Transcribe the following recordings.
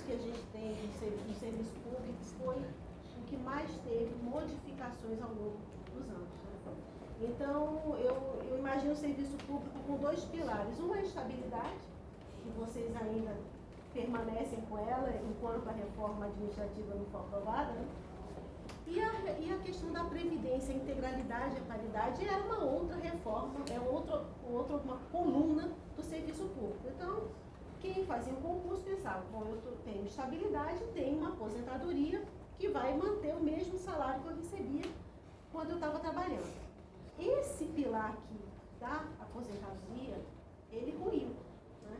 que a gente tem no serviço público foi o que mais teve modificações ao longo dos anos. Né? Então, eu imagino o serviço público com dois pilares. Um é a estabilidade, que vocês ainda permanecem com ela enquanto a reforma administrativa não for aprovada, né? E a questão da previdência, a integralidade, a paridade é uma outra reforma, é uma coluna do serviço público. Então, quem fazia o concurso pensava, bom, eu tenho estabilidade, tenho uma aposentadoria que vai manter o mesmo salário que eu recebia quando eu estava trabalhando. Esse pilar aqui da aposentadoria, ele ruiu. Né?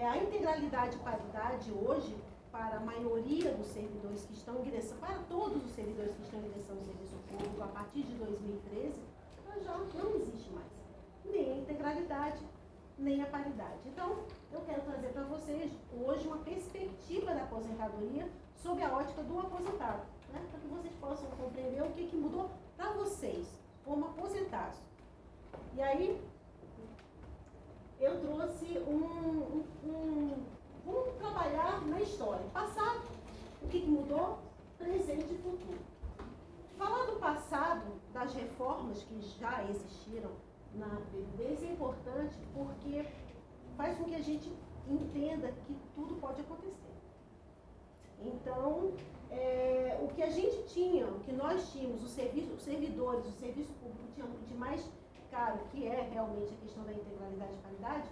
A integralidade e paridade hoje, para a maioria dos servidores que estão ingressando, para todos os servidores que estão ingressando no serviço público a partir de 2013, já não existe mais. Nem a integralidade, nem a paridade. Então, eu quero trazer para vocês hoje uma perspectiva da aposentadoria sob a ótica do aposentado, né? Para que vocês possam compreender o que mudou para vocês, como aposentados. E aí, eu trouxe vamos trabalhar na história. Passado, o que mudou? Presente e futuro. Falar do passado, das reformas que já existiram na Previdência é importante porque faz com que a gente entenda que tudo pode acontecer. Então, o que a gente tinha, o que nós tínhamos, os servidores, o serviço público tinha de mais caro, que é realmente a questão da integralidade e paridade,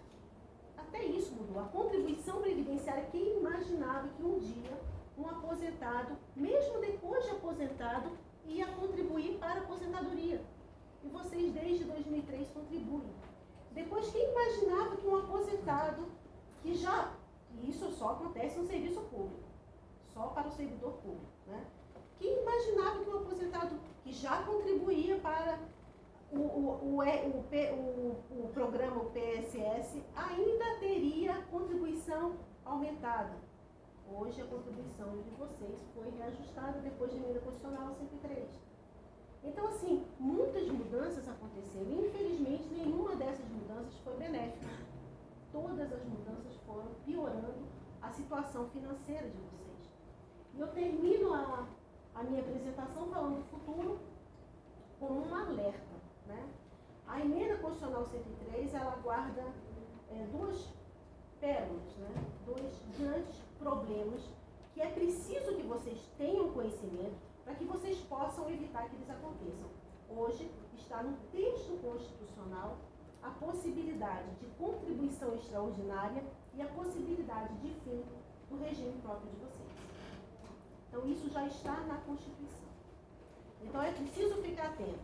até isso mudou. A contribuição previdenciária, quem imaginava que um dia um aposentado, mesmo depois de aposentado, ia contribuir para a aposentadoria? E vocês, desde 2003, contribuem. Depois, quem imaginava que um aposentado, e isso só acontece no serviço público, só para o servidor público, né? Quem imaginava que um aposentado que já contribuía para o programa, o PSS, ainda teria contribuição aumentada? Hoje a contribuição de vocês foi reajustada depois da emenda constitucional 103. Então, assim, muitas mudanças aconteceram. Infelizmente, nenhuma dessas mudanças foi benéfica. Todas as mudanças foram piorando a situação financeira de vocês. E eu termino a minha apresentação falando do futuro com um alerta. Né? A emenda constitucional 103, ela guarda duas pérolas, né? Dois grandes problemas que é preciso que vocês tenham conhecimento para que vocês possam evitar que eles aconteçam. Hoje está no texto constitucional a possibilidade de contribuição extraordinária e a possibilidade de fim do regime próprio de vocês. Então, isso já está na Constituição. Então, é preciso ficar atento.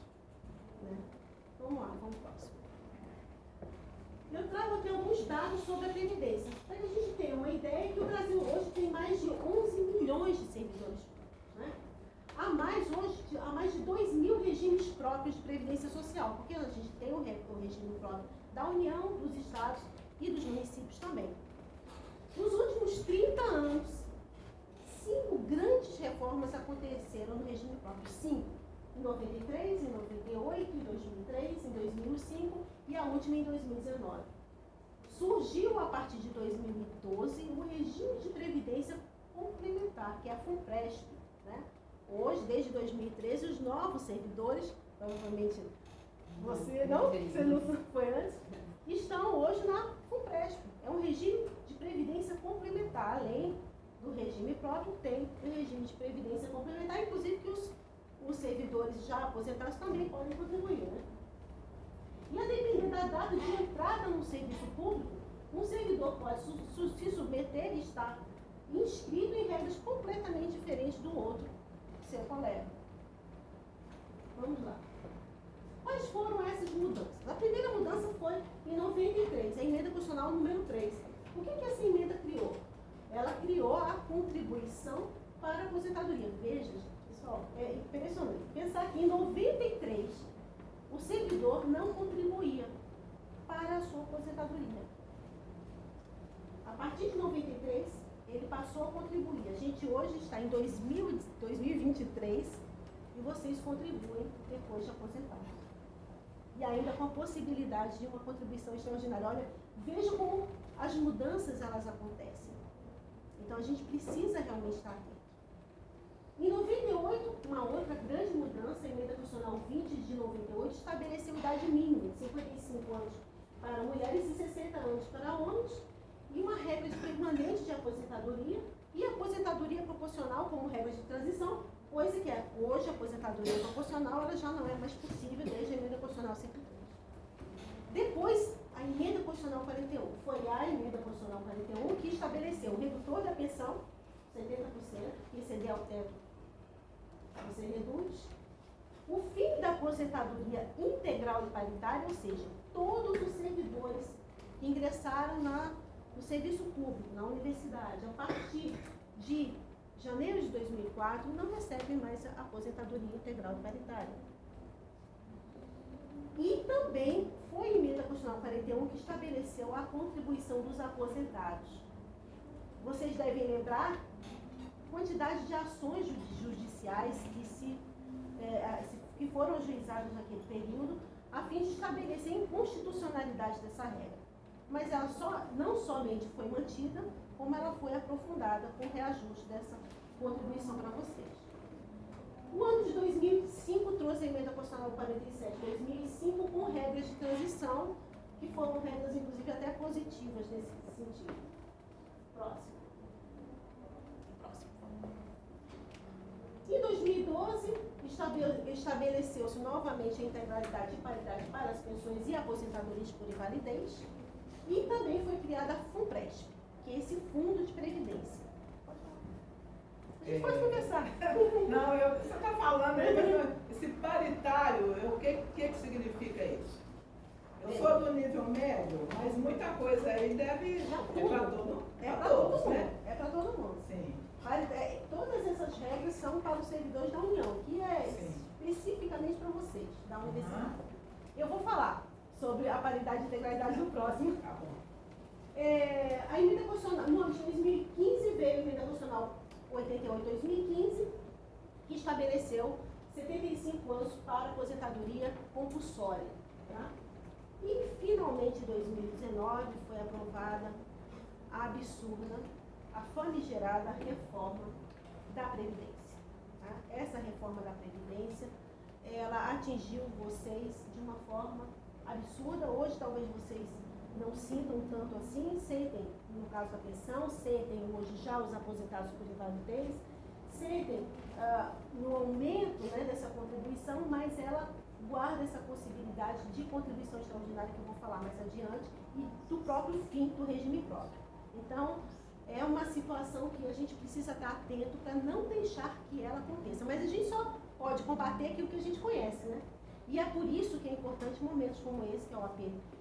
Né? Vamos lá, vamos para o próximo. Eu trago aqui alguns dados sobre a Previdência, para que a gente tenha uma ideia que o Brasil hoje tem mais de 11 milhões de servidores públicos. Né? Há mais de 2 mil regimes próprios de Previdência Social, porque a gente tem o regime próprio da União, dos Estados e dos municípios também. Nos últimos 30 anos, 5 grandes reformas aconteceram no regime próprio. 5. Em 93, em 98, em 2003, em 2005 e a última em 2019. Surgiu a partir de 2012 o regime de previdência complementar, que é a FUNPRESP. Né? Hoje, desde 2013, os novos servidores, provavelmente você não foi antes, estão hoje na FUNPRESP. É um regime de previdência complementar, além do regime próprio, tem o regime de previdência complementar, inclusive que os servidores já aposentados também podem contribuir. Né? E a depender da data de entrada no serviço público, um servidor pode se submeter e estar inscrito em regras completamente diferentes do outro, seu colega. Vamos lá. Quais foram essas mudanças? A primeira mudança foi em 93, a emenda constitucional número 3. O que essa emenda criou? Ela criou a contribuição para a aposentadoria. Veja, pessoal, é impressionante. Pensar que em 93 o servidor não contribuía para a sua aposentadoria. A partir de 93, ele passou a contribuir. A gente hoje está em 2023 e vocês contribuem depois de aposentados. E ainda com a possibilidade de uma contribuição extraordinária. Olha, veja como as mudanças elas acontecem. Então a gente precisa realmente estar atento. Em 98, uma outra grande mudança, a emenda constitucional 20 de 98 estabeleceu idade mínima de 55 anos para mulheres e 60 anos para homens, e uma regra de permanente de aposentadoria e aposentadoria proporcional como regra de transição, coisa que hoje a aposentadoria proporcional ela já não é mais possível desde a emenda constitucional 103. Depois, a emenda constitucional 41, foi a emenda constitucional 41 que estabeleceu o redutor da pensão, 70%, que exceder ao teto, você reduz. O fim da aposentadoria integral e paritária, ou seja, todos os servidores que ingressaram no serviço público, na universidade, a partir de janeiro de 2004, não recebem mais a aposentadoria integral e paritária. E também foi a emenda constitucional 41 que estabeleceu a contribuição dos aposentados. Vocês devem lembrar a quantidade de ações judiciais que foram ajuizadas naquele período, a fim de estabelecer a inconstitucionalidade dessa regra. Mas ela não somente foi mantida, como ela foi aprofundada com o reajuste dessa contribuição para vocês. O ano de 2005 trouxe a emenda constitucional 47 de 2005 com regras de transição, que foram regras, inclusive, até positivas nesse sentido. Próximo. Em 2012, estabeleceu-se novamente a integralidade e paridade para as pensões e aposentadorias por invalidez, e também foi criada a FUNPRESP, que é esse fundo de previdência. A gente pode conversar. Não, você está falando, esse paritário, o que significa isso? Eu sou do nível médio, mas muita coisa aí deve... É para todo mundo, né? É para todo mundo. Sim. Todas essas regras são para os servidores da União, que é especificamente para vocês, da universidade. Eu vou falar sobre a paridade e integralidade no próximo. Tá bom. A emenda constitucional, no ano de 2015 veio a emenda constitucional 88-2015, que estabeleceu 75 anos para aposentadoria compulsória. Tá? E finalmente em 2019 foi aprovada a absurda, a famigerada reforma da Previdência. Tá? Essa reforma da Previdência, ela atingiu vocês de uma forma absurda. Hoje talvez vocês não sintam tanto assim, sentem, no caso da pensão, sentem hoje já os aposentados por invalidez, sentem no aumento, né, dessa contribuição, mas ela guarda essa possibilidade de contribuição extraordinária que eu vou falar mais adiante e do próprio fim do regime próprio. Então, é uma situação que a gente precisa estar atento para não deixar que ela aconteça. Mas a gente só pode combater aquilo que a gente conhece, né? E é por isso que é importante momentos como esse, que é o AP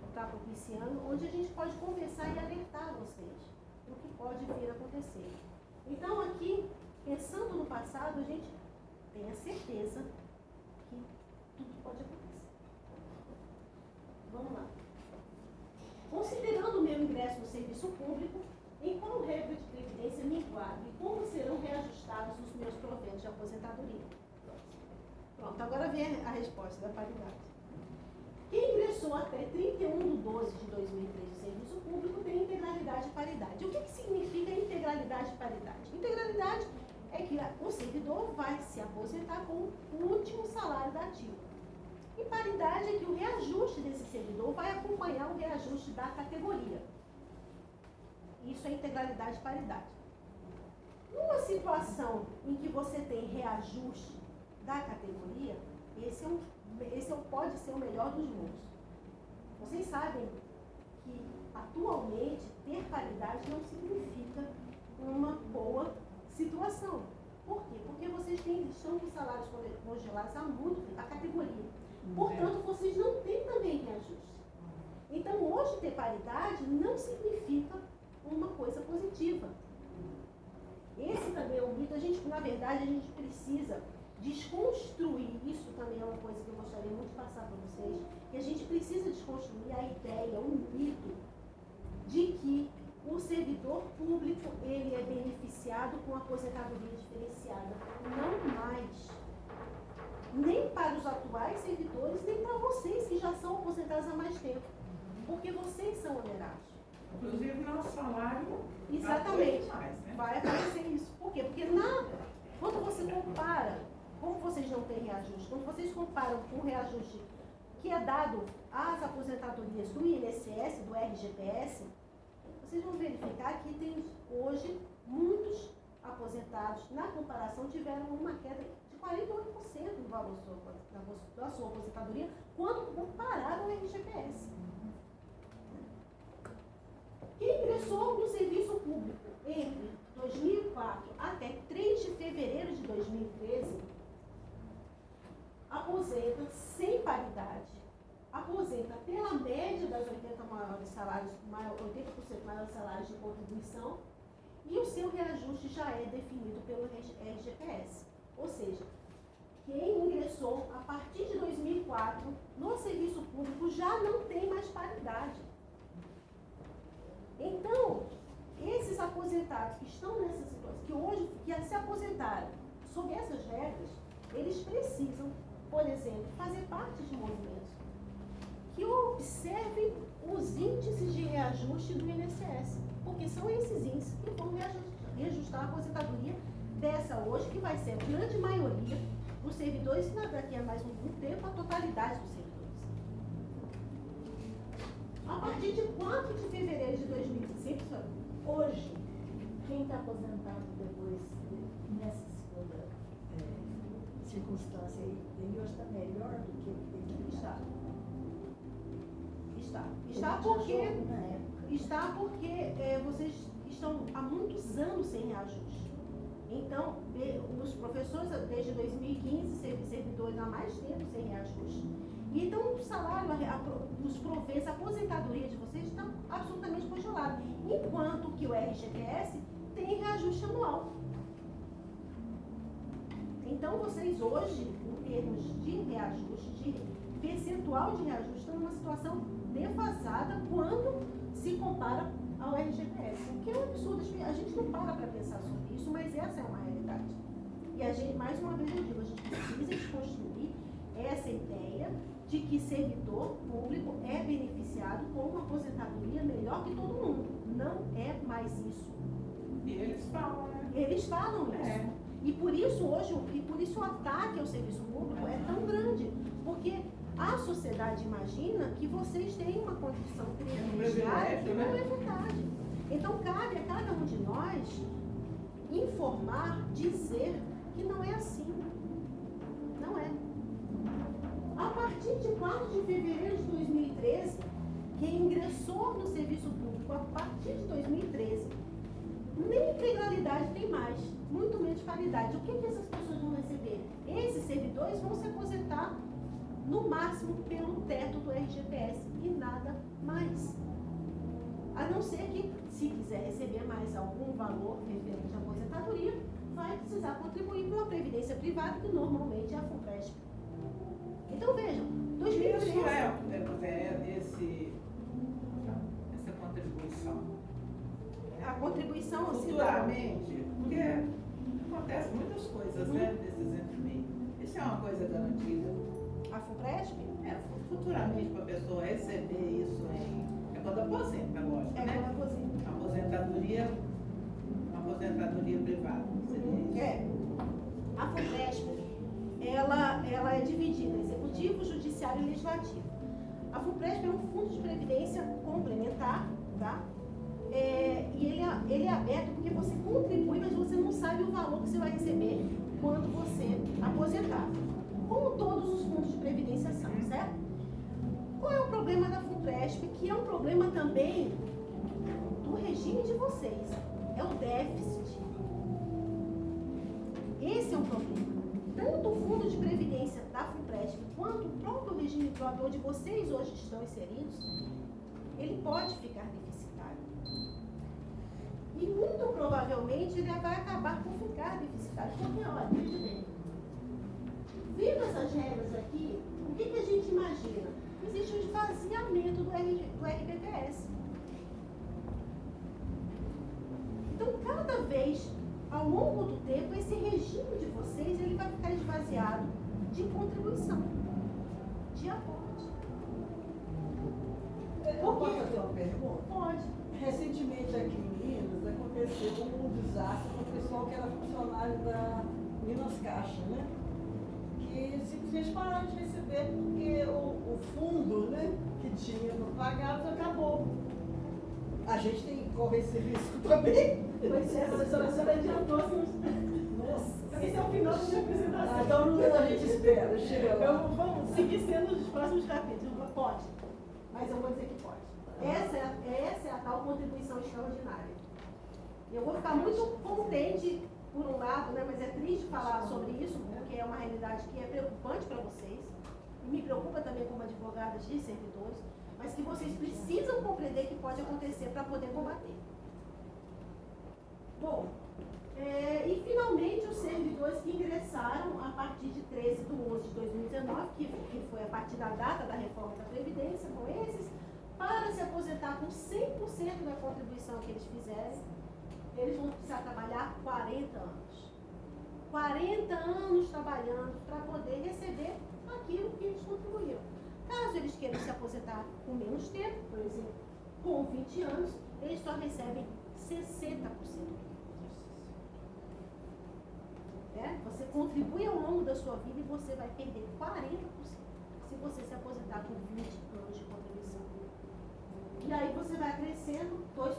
está propiciando, onde a gente pode conversar e alertar vocês do que pode vir a acontecer. Então, aqui, pensando no passado, a gente tem a certeza que tudo pode acontecer. Vamos lá. Considerando o meu ingresso no serviço público, em qual regra de previdência me enquadro e como serão reajustados os meus proventos de aposentadoria? Pronto, agora vem a resposta da paridade. Quem ingressou até 31 de 12 de 2003 no serviço público tem integralidade e paridade. O que significa integralidade e paridade? Integralidade é que o servidor vai se aposentar com o último salário da ativa. E paridade é que o reajuste desse servidor vai acompanhar o reajuste da categoria. Isso é integralidade e paridade. Numa situação em que você tem reajuste da categoria, esse pode ser o melhor dos mundos. Vocês sabem que, atualmente, ter paridade não significa uma boa situação. Por quê? Porque vocês estão com salários congelados há muito tempo, a categoria. Portanto, vocês não têm também reajuste. Então, hoje, ter paridade não significa uma coisa positiva. Esse também é um mito. Na verdade, a gente precisa desconstruir, isso também é uma coisa que eu gostaria muito de passar para vocês, que a gente precisa desconstruir a ideia, o mito, de que o servidor público, ele é beneficiado com aposentadoria diferenciada. Não mais. Nem para os atuais servidores, nem para vocês que já são aposentados há mais tempo. Porque vocês são onerados. Inclusive, nosso salário... Exatamente. Mais, né? vai acontecer isso. Por quê? Porque quando você compara, como vocês não têm reajuste, quando vocês comparam com o reajuste que é dado às aposentadorias do INSS, do RGPS, vocês vão verificar que tem hoje muitos aposentados, na comparação, tiveram uma queda de 48% no valor da sua aposentadoria, quando comparado ao RGPS. Quem ingressou no serviço público entre 2004 até 3 de fevereiro de 2013, aposenta sem paridade, aposenta pela média das 80% maiores salários de contribuição, e o seu reajuste já é definido pelo RGPS. Ou seja, quem ingressou a partir de 2004 no serviço público já não tem mais paridade. Então, esses aposentados que estão nessa situação, que hoje se aposentaram sob essas regras, eles precisam, por exemplo, fazer parte de movimentos que observem os índices de reajuste do INSS, porque são esses índices que vão reajustar a aposentadoria dessa hoje, que vai ser a grande maioria dos servidores, e daqui a mais um tempo a totalidade dos servidores. A partir de 4 de fevereiro de 2005, hoje, quem está aposentado depois, nessa segunda circunstância aí, ele hoje está melhor do que ele está. Está porque vocês estão há muitos anos sem reajuste. Então, os professores, desde 2015, servidores há mais tempo sem reajuste. E então, o salário, os proventos, a aposentadoria de vocês estão absolutamente congelados. Enquanto que o RGPS tem reajuste anual. Então, vocês hoje, em termos de reajuste, de percentual de reajuste, estão numa situação defasada quando se compara ao RGPS. O que é um absurdo, a gente não para pensar sobre isso, mas essa é uma realidade. E a gente, mais uma vez eu digo, a gente precisa desconstruir essa ideia de que servidor público é beneficiado com uma aposentadoria melhor que todo mundo. Não é mais isso. E eles falam, né? Eles falam isso. E por isso hoje, o ataque ao serviço público é tão grande. Porque a sociedade imagina que vocês têm uma condição privilegiada que não é verdade. Então cabe a cada um de nós informar, dizer que não é assim. Não é. A partir de 4 de fevereiro de 2013, quem ingressou no serviço público a partir de 2013, nem integralidade tem mais, muito menos paridade. O que essas pessoas vão receber? Esses servidores vão se aposentar no máximo pelo teto do RGPS e nada mais. A não ser que, se quiser receber mais algum valor referente à aposentadoria, vai precisar contribuir pela previdência privada, que normalmente é a FUNPRESP. Então vejam, 2013... Isso essa contribuição. A contribuição... Futuramente, porque acontece muitas coisas, né, desses entre. Isso é uma coisa garantida. A FUNPRESP? Futuramente, para a pessoa receber isso é quando aposenta, lógico, né? É quando aposenta. Aposentadoria privada. A FUNPRESP, ela é dividida em executivo, judiciário e legislativo. A FUNPRESP é um fundo de previdência complementar, tá? E ele é aberto porque você contribui, mas você não sabe o valor que você vai receber quando você aposentar. Como todos os fundos de previdência são, certo? Qual é o problema da FUNPRESP? Que é um problema também do regime de vocês. É o déficit. Esse é um problema. Tanto o fundo de previdência da FUNPRESP quanto o próprio regime próprio onde vocês hoje estão inseridos, ele pode ficar deficitário. E muito provavelmente ele vai acabar por ficar deficitário. Porque, olha, veja bem, vendo essas regras aqui, o que a gente imagina? Existe um esvaziamento do RBPS. Então, cada vez, ao longo do tempo, esse regime de vocês ele vai ficar esvaziado de contribuição, de aporte. Posso fazer uma pergunta? Pode. Recentemente aqui em Minas aconteceu um solidarizasse com o pessoal que era funcionário da Minas Caixa, né? Que simplesmente pararam de receber porque o fundo, né, que tinha no pagado acabou. A gente tem que correr esse risco também. Pois é, a senhora adiantou-se. Nossa. Esse é o final da minha apresentação. Então a gente espera, chega lá. Vamos seguir sendo os próximos capítulos. Pode, mas eu vou dizer que pode. Essa é a tal contribuição extraordinária. Eu vou ficar muito contente, por um lado, né, mas é triste falar sobre isso, porque é uma realidade que é preocupante para vocês, e me preocupa também como advogada de servidores, mas que vocês precisam compreender que pode acontecer para poder combater. Bom, e finalmente os servidores que ingressaram a partir de 13 de 11 de 2019, que foi a partir da data da reforma da Previdência, com esses, para se aposentar com 100% da contribuição que eles fizerem, eles vão precisar trabalhar 40 anos. 40 anos trabalhando para poder receber aquilo que eles contribuíram. Caso eles queiram se aposentar com menos tempo, por exemplo, com 20 anos, eles só recebem 60%. Você contribui ao longo da sua vida e você vai perder 40% se você se aposentar com 20 anos de contribuição. E aí você vai crescendo 2%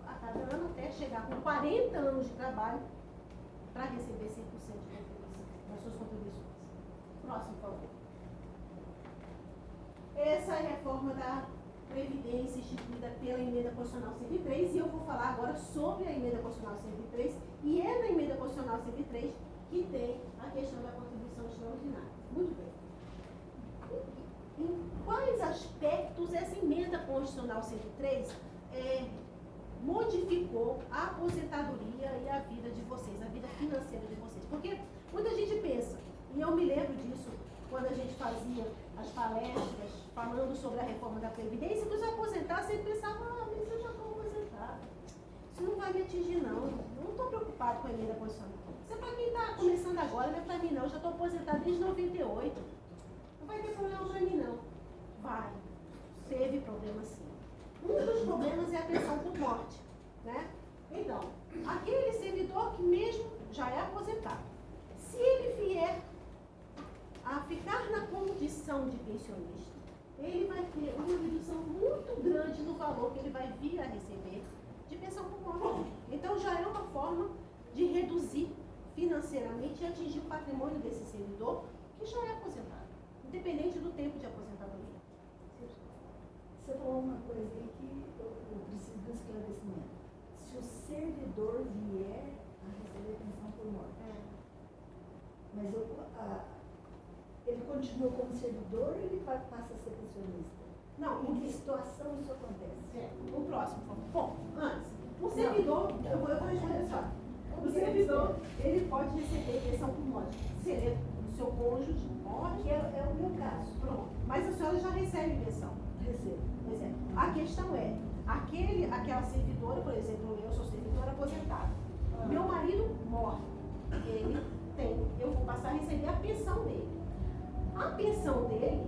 a cada ano até chegar com 40 anos de trabalho para receber 100% de contribuição, das suas contribuições. Próximo, por favor. Essa é a reforma da Previdência instituída pela Emenda Constitucional 103 e eu vou falar agora sobre a Emenda Constitucional 103 e é na Emenda Constitucional 103 que tem a questão da contribuição extraordinária. Muito bem. Em quais aspectos essa Emenda Constitucional 103 modificou a aposentadoria e a vida de vocês, a vida financeira de vocês? Porque muita gente pensa, e eu me lembro disso quando a gente fazia as palestras falando sobre a reforma da Previdência, que os aposentados sempre pensavam, mas eu já estou aposentado. Isso não vai me atingir, não. Eu não estou preocupado com a emenda constitucional. Isso é para quem está começando agora, não é para mim, não. Eu já estou aposentado desde 98. Não vai ter problema para mim, não. Vai. Teve problema, sim. Um dos problemas é a pensão por morte, né? Então, aquele servidor que mesmo já é aposentado, se ele vier a ficar na condição de pensionista, ele vai ter uma redução muito grande no valor que ele vai vir a receber de pensão por morte. Então já é uma forma de reduzir financeiramente e atingir o patrimônio desse servidor que já é aposentado, independente do tempo de aposentadoria. Você falou uma coisa aí que eu preciso de um esclarecimento. Se o servidor vier a receber pensão por morte, mas ele continua como servidor ou ele passa a ser pensionista? Não, em que situação isso acontece? O próximo, por favor. Bom, antes, o servidor, eu vou responder só. O servidor, ele pode receber pensão por morte. Se ele é o seu cônjuge morre, É o meu caso. pronto. Mas a senhora já recebe pensão. Recebo. Pois é. A questão é, aquela servidora, por exemplo, eu sou servidora aposentada. Meu marido morre. Eu vou passar a receber a pensão dele. A pensão dele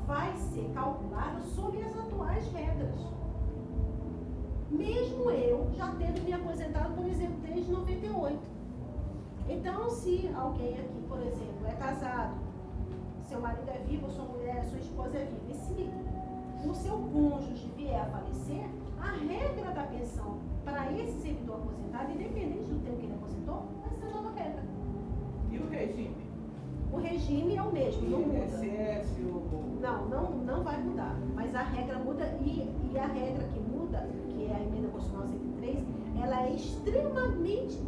vai ser calculada sob as atuais regras. Mesmo eu já tendo me aposentado, por exemplo, desde 98. Então, se alguém aqui, por exemplo, é casado, seu marido é vivo, sua mulher, sua esposa é viva, e se o seu cônjuge vier a falecer, a regra da pensão para esse servidor aposentado, independente do tempo que ele aposentou, vai ser a nova regra. E o regime? O regime é o mesmo, não muda. INSS, Não vai mudar, mas a regra muda e a regra que muda, que é a Emenda Constitucional 103, ela é extremamente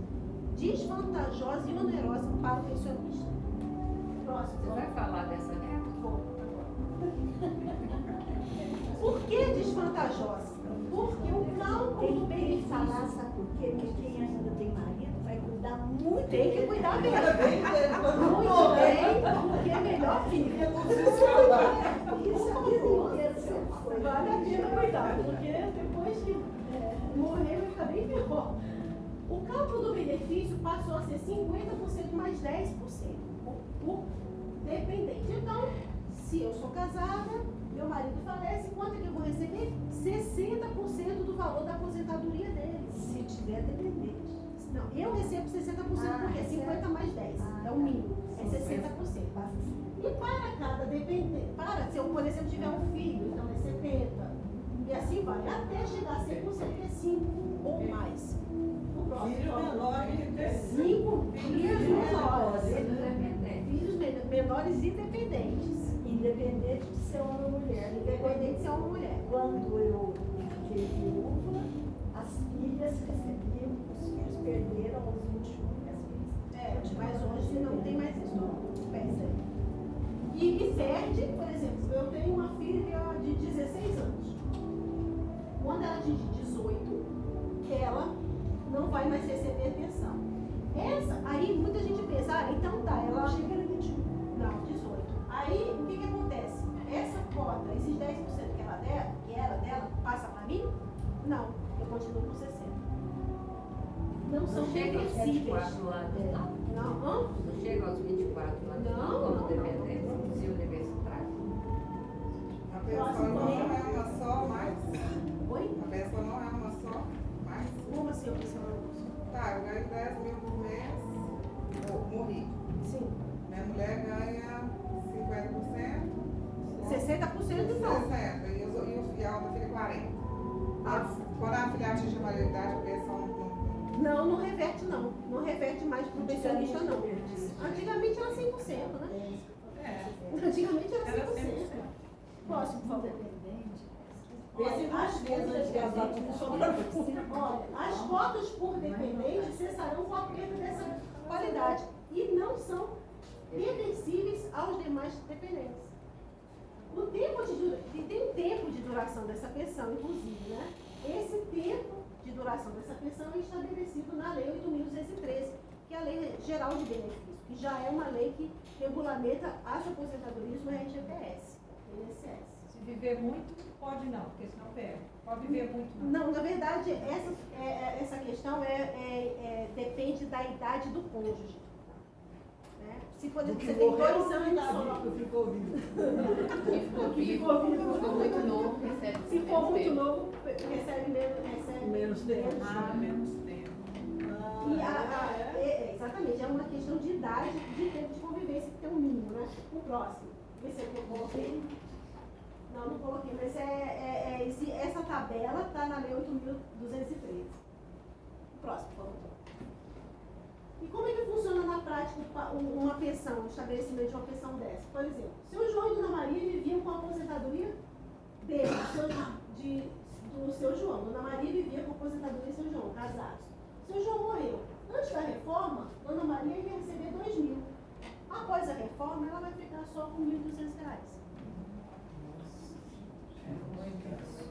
desvantajosa e onerosa para o pensionista. Próximo. Você vai falar dessa regra? Vou agora. Por que desvantajosa? Porque o cálculo do Tem que benefício. falar, sabe por quê? Porque quem ainda tem marido vai cuidar muito. Tem que cuidar mesmo. Muito bem, porque é melhor filho. Isso a vida inteira sempre foi. Vale a pena cuidar, porque depois que morrer vai ficar bem pior. O cálculo do benefício passou a ser 50% mais 10% por dependente. Então, se eu sou casada, meu marido falece, quanto é que eu vou receber? 60% do valor da aposentadoria dele. Se tiver dependente. Não, eu recebo 60% porque é 50 mais 10. É o mínimo. É 60%. E para cada dependente, se eu, por exemplo, tiver um filho, então é 70. E assim vai, até chegar a 100%, que é 5 ou mais. O próximo, Filho menor e 5 filhos menores. Independente. Filhos menores independentes. Independente de ser homem ou mulher. Independente de ser uma mulher. Quando eu fiquei viúva, as filhas recebiam, os filhos perderam aos 21 e as filhas. Mas hoje não tem mais isso, não. Percebe? E perde, por exemplo, eu tenho uma filha de 16 anos. Quando ela atingir 18, ela não vai mais receber pensão. Aí muita gente pensa, então tá, ela chega a 21. Não, 18. Aí o que acontece? Essa cota, esses 10% que era dela, passa para mim? Não, eu continuo com 60. Não são chega aos reversíveis. 24 anos, não. Não, Não chega aos 24 anos, Não, como não, dependente se universitário. A pessoa não é uma só, mais? Oi? A pessoa não é uma só, mais? Como assim, professora? Tá, eu ganho 10 mil por mês, morri. Sim. Minha mulher ganha 50%. 60% não. 60%. E a outra filha 40%. Quando a filha atinge a maioridade, a pensão Não reverte não. Não reverte mais pro pensionista não. Antigamente era 100%, né? Antigamente era 100%. Próximo, por favor. Olha, as cotas por dependente cessarão com a perda dessa qualidade e não são reversíveis aos demais dependentes. Tem um tempo de duração dessa pensão, inclusive, né? Esse tempo de duração dessa pensão é estabelecido na Lei 8.213, que é a Lei Geral de Benefícios, que já é uma lei que regulamenta as aposentadorias no RGPS, INSS. Se viver muito, pode não, porque senão perde. Pode viver muito não. Não, na verdade, essa questão depende da idade do cônjuge. Né? Se, por exemplo, você tem 2 anos só. Ficou vivo. Ficou vivo. Ficou muito novo, recebe Se for muito novo, recebe Menos tempo. menos tempo. Exatamente, é uma questão de idade, de tempo de convivência, que tem um mínimo, né? O próximo. Vê se eu coloquei. Não coloquei, mas essa tabela está na Lei 8.213. O próximo, por favor. E como é que funciona na prática uma pensão, o estabelecimento de uma pensão dessa? Por exemplo, seu João e Dona Maria viviam com a aposentadoria dele, do seu João. Dona Maria vivia com a aposentadoria do seu João, casados. Seu João morreu. Antes da reforma, Dona Maria ia receber 2.000. Após a reforma, ela vai ficar só com R$1.200.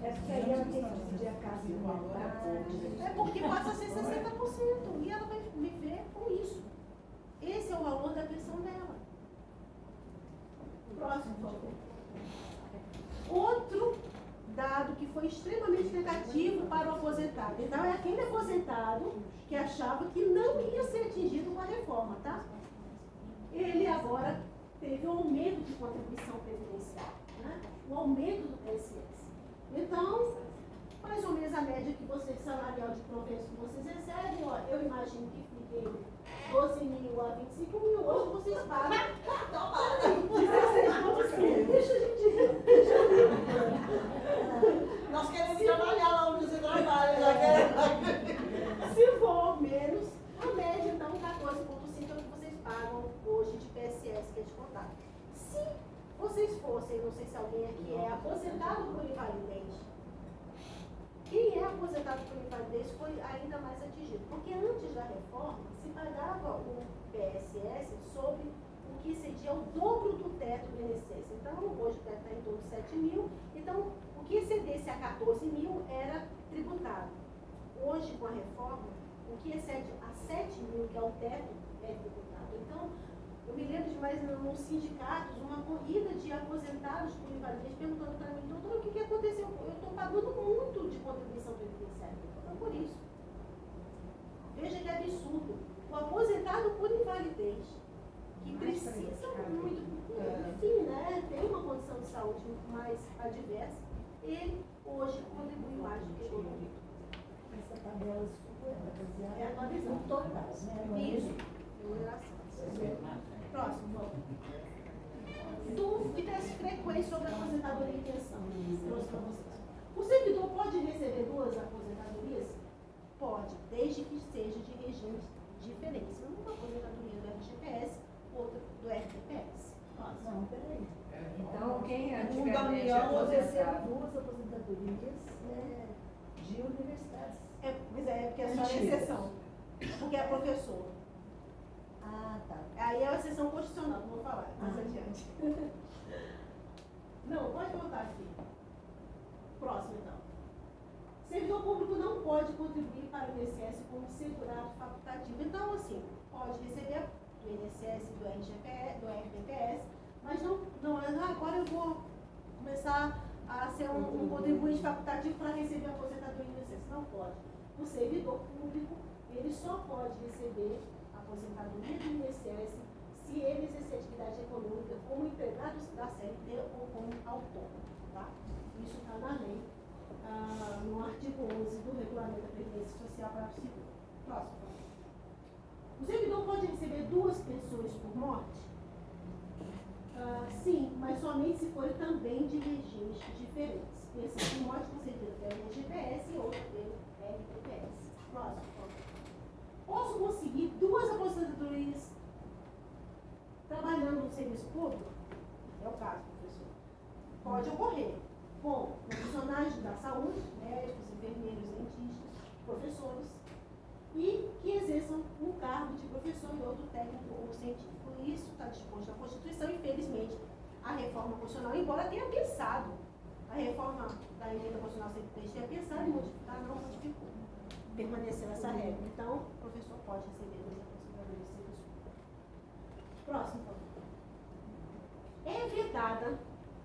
É porque aí ela tem que dividir a casa de metade. É porque passa a ser 60% e ela vai viver com isso. Esse é o valor da pensão dela. Próximo, por favor. Outro dado que foi extremamente negativo para o aposentado. Então, é aquele aposentado que achava que não ia ser atingido com a reforma, tá? Ele agora teve um aumento de contribuição previdenciária, né? Um aumento do PSS. Então, mais ou menos a média que vocês, salarial de provento que vocês recebem, ó, eu imagino que fiquei 12.000 a 25.000, hoje vocês pagam 16%. Deixa a gente. Nós queremos trabalhar lá onde você trabalha. Já quer... Se for menos, a média, então, 14,5% é o que vocês pagam hoje de PSS, que é de contato. Se vocês fossem, não sei se alguém aqui é aposentado por invalidez, quem é aposentado por invalidez foi ainda mais atingido, porque antes da reforma se pagava o PSS sobre o que excedia o dobro do teto do INSS. Então, hoje o teto está em torno de 7.000, então o que excedesse a 14.000 era tributado. Hoje, com a reforma, o que excede a 7.000, que é o teto, é tributado. Então, eu me lembro de mais nos sindicatos, uma corrida de aposentados por invalidez perguntando para mim, doutora, o que aconteceu? Eu estou pagando muito de contribuição previdenciária. Então, por isso. Veja que absurdo. O aposentado por invalidez, que precisa muito, enfim, né, tem uma condição de saúde mais adversa, ele hoje contribui mais do que o outro. Essa tabela sua é baseada. É atualizada. No total, né? Isso. Remuneração. Próximo, vamos. Dúvidas frequentes sobre aposentadoria e pensão. Trouxe para vocês. O servidor pode receber duas aposentadorias? Pode, desde que seja de regimes diferentes. Uma aposentadoria do RGPS, outra do RPPS. Próximo. Não, peraí. Então, quem O antigamente Daniel recebe aposentava, duas aposentadorias de universidades. Mas é porque é só a exceção. Porque é professor. Ah, tá. Aí é uma exceção constitucional, não vou falar mais Ah. adiante. Não, pode voltar aqui. Próximo, então. Servidor público não pode contribuir para o INSS como segurado facultativo. Então, assim, pode receber do INSS, do RGPS, do RPPS, mas não agora eu vou começar a ser um contribuinte facultativo para receber a aposentadoria do INSS. Não pode. O servidor público, ele só pode receber a aposentadoria do INSS se ele exercer atividade econômica como empregado da CLT ou como autônomo. Tá? Isso está na lei, no artigo 11 do Regulamento da Previdência Social para o Seguro. Próximo. O servidor pode receber duas pensões por morte? Sim, mas somente se forem também de regimes diferentes. Pensão por morte concedida pelo RGPS e outra pelo RPPS. Próximo. Posso conseguir duas aposentadorias trabalhando no serviço público? É o caso, professor. Pode ocorrer com profissionais da saúde, médicos, enfermeiros, dentistas, professores, e que exerçam um cargo de professor e outro técnico ou científico. Isso está disposto na Constituição, infelizmente, a reforma constitucional, embora tenha pensado, a reforma da emenda constitucional 103 tenha pensado em modificar, não modificou. Permaneceu essa regra. Então, o professor pode receber duas aposentadorias de serviço público. Próximo, por favor. É vedada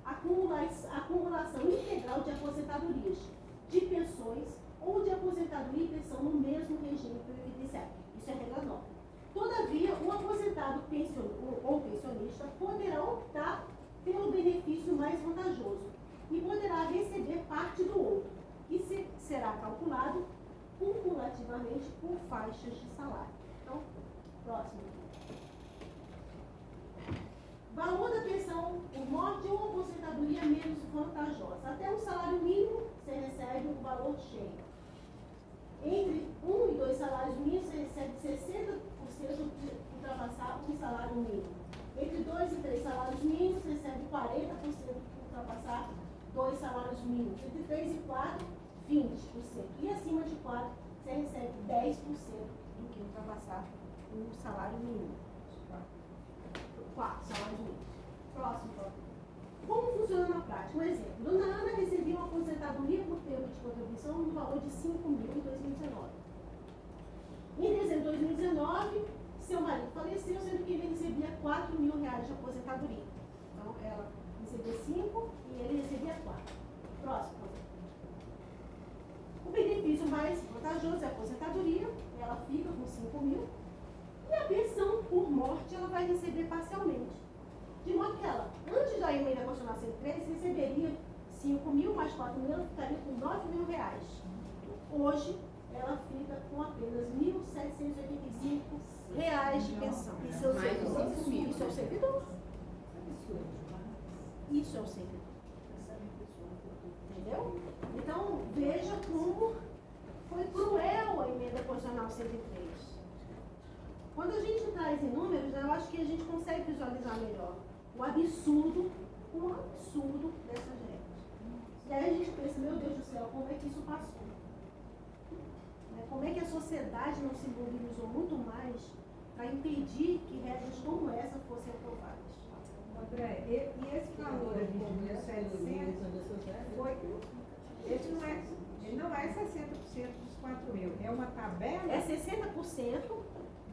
a acumulação integral de aposentadorias, de pensões ou de aposentadoria e pensão no mesmo regime previdenciário. Isso é regra nova. Todavia, o aposentado ou pensionista poderá optar pelo benefício mais vantajoso e poderá receber parte do outro, que será calculado cumulativamente por faixas de salário. Então, próximo. Valor da pensão por morte ou aposentadoria menos vantajosa. Até um salário mínimo, você recebe o valor cheio. Entre 1 e 2 salários mínimos, você recebe 60% de ultrapassar um salário mínimo. Entre 2 e 3 salários mínimos, você recebe 40% de ultrapassar 2 salários mínimos. Entre 3 e 4, 20%. E acima de 4, você recebe 10% do que ultrapassar um salário mínimo. 4 salários mínimos. Próximo. Como funciona na prática? Um exemplo. Dona Ana recebia uma aposentadoria por tempo de contribuição no valor de 5 mil em 2019. Em dezembro de 2019, seu marido faleceu, sendo que ele recebia 4 mil reais de aposentadoria. Então, ela recebia 5 e ele recebia 4. Próximo. O benefício mais vantajoso é a aposentadoria, ela fica com 5 mil. E a pensão por morte, ela vai receber parcialmente. De modo que ela, antes da emenda constitucional 103, receberia 5 mil mais 4 mil, ela ficaria com 9 mil reais. Hoje, ela fica com apenas R$ 1.785 de pensão. Isso é o Mais servidor. os 5 mil. Isso é o servidor. Isso é o servidor. Entendeu? Então, veja como foi cruel a emenda constitucional 103. Quando a gente traz em números, eu acho que a gente consegue visualizar melhor o absurdo dessas regras. E aí a gente pensa, meu Deus do céu, como é que isso passou? Como é que a sociedade não se mobilizou muito mais para impedir que regras como essa fossem aprovadas? André, e esse valor ali de 1.700 foi. Ele não é 60% dos 4 mil, é uma tabela. É 60%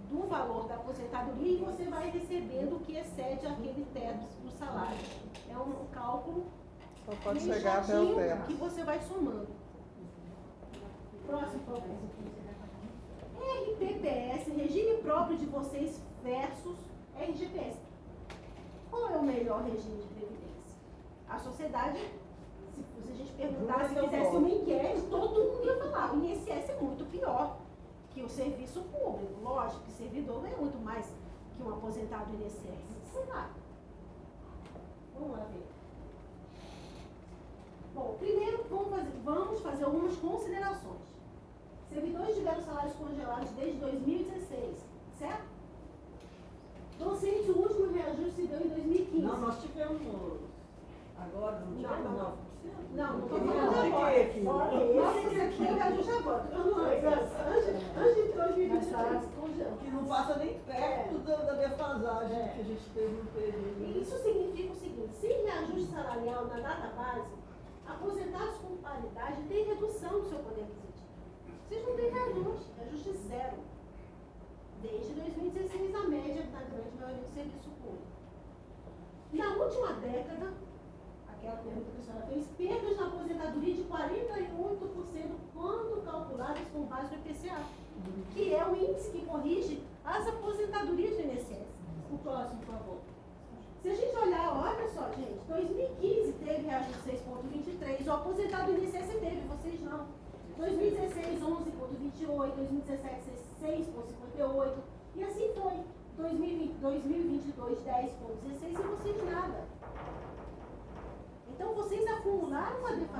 do valor da aposentadoria e você vai recebendo o que excede aquele teto do salário. É um cálculo Só pode bem chegar até o chatinho teto. que você vai somando. Próximo problema. RPPS, regime próprio de vocês versus RGPS. Qual é o melhor regime de previdência? A sociedade, se a gente perguntasse, se fizesse uma enquete, todo mundo ia falar, o INSS é muito pior que o serviço público. Lógico que servidor ganha muito mais que um aposentado do INSS. Sei lá. Vamos lá ver. Bom, primeiro vamos fazer algumas considerações. Servidores tiveram salários congelados desde 2016, certo? Docente, o último reajuste se deu em 2015. Não, nós tivemos agora, não tivemos Não, 9%? Não, não estou Não, falando de agora. quê aqui? Nossa, esse aqui é o reajuste agora. Estou falando antes de 2023. Congelado. Que não passa nem perto da defasagem que a gente teve no período. E isso significa o seguinte: sem reajuste salarial na data base, aposentados com paridade têm redução do seu poder aquisitivo. Vocês não têm reajuste zero. Desde 2016, a média da grande maioria do serviço público. Na última década, aquela pergunta que a senhora fez, perdas na aposentadoria de 48% quando calculadas com base no IPCA, que é o índice que corrige as aposentadorias do INSS. O próximo, por favor. Se a gente olhar, olha só, gente, 2015 teve reajuste 6,23, o aposentado do INSS teve, vocês não. 2016, 11,28, 2017, 6,58, e assim foi. 2022, 10,16 e vocês nada. Então, vocês acumularam uma defasagem.